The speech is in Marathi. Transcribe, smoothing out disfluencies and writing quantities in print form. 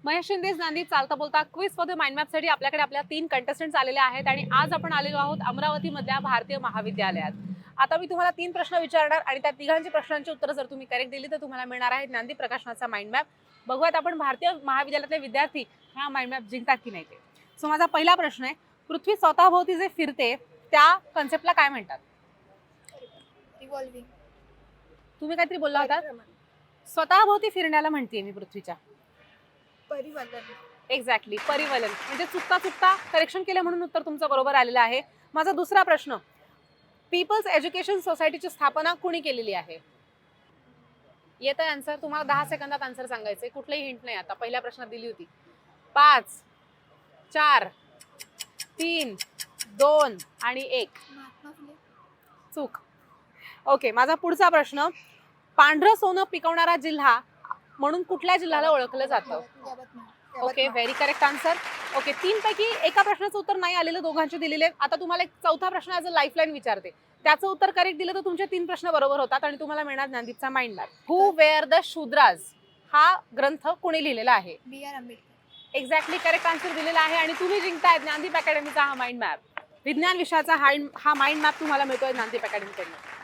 महेश शिंदे नांदी चालता बोलता quiz for the mind map साठी आपल्याकडे आपल्या 3 कंटेस्टंट्स आलेले आहेत आणि आज आपण आलेलो आहोत अमरावती मधल्या भारतीय महाविद्यालयात. आता मी तुम्हाला 3 प्रश्न विचारणार आणि त्या तिघांची प्रश्नांची उत्तरं जर तुम्ही करेक्ट दिली तर तुम्हाला मिळणार आहे ज्ञानदीप प्रकाशनाचा माइंड मॅप. बघूयात आपण भारतीय महाविद्यालयातले विद्यार्थी हा माइंड मॅप जिंकतात की नाही ते. सो माझा पहिला प्रश्न आहे, पृथ्वी स्वतःभोवती जे फिरते त्या कन्सेप्टला काय म्हणतात? रिव्हॉल्विंग. तुम्ही काहीतरी बोलला होता. स्वतःभोवती फिरण्याला म्हणते मी पृथ्वीच्या. परिवलन. एक्झॅक्टली, परिवलन. म्हणजे चुकता चुकता करेक्शन केलं म्हणून उत्तर तुमचं बरोबर आलेलं आहे. माझा दुसरा प्रश्न, पीपल्स एज्युकेशन सोसायटीची स्थापना कुणी केलेली आहे? येत आहे आन्सर. तुम्हाला 10 सेकंदात आन्सर सांगायचंय. कुठलंही हिंट नाही. आता पहिल्या प्रश्नात दिली होती. 5 4 3 2 आणि 1. महात्मा फुले. चूक. ओके, माझा पुढचा प्रश्न, पांढरं सोनं पिकवणारा जिल्हा म्हणून कुठल्या जिल्ह्याला ओळखलं जातं? Okay, very correct answer. Okay, 3 पैकी एका प्रश्नाचं उत्तर नाही आलेलं, दोघांचे दिलेले. आता तुम्हाला एक चौथा प्रश्न ॲज अ लाईफलाईन विचारते. त्याचं उत्तर करेक्ट दिलं तर तुमचे 3 प्रश्न बरोबर होतात आणि तुम्हाला मिळणार ज्ञानदीपचा mind map. Who were the Shudras हा ग्रंथ कोणी लिहिलेला आहे? B R. Ambedkar. Exactly correct answer दिलेला आहे आणि तुम्ही जिंकताय ज्ञानदीप अकॅडमीचा हा माइंड मॅप. विज्ञान विषयाचा हा माइंड मॅप तुम्हाला मिळतोय ज्ञानदीप अकॅडमीकडनं.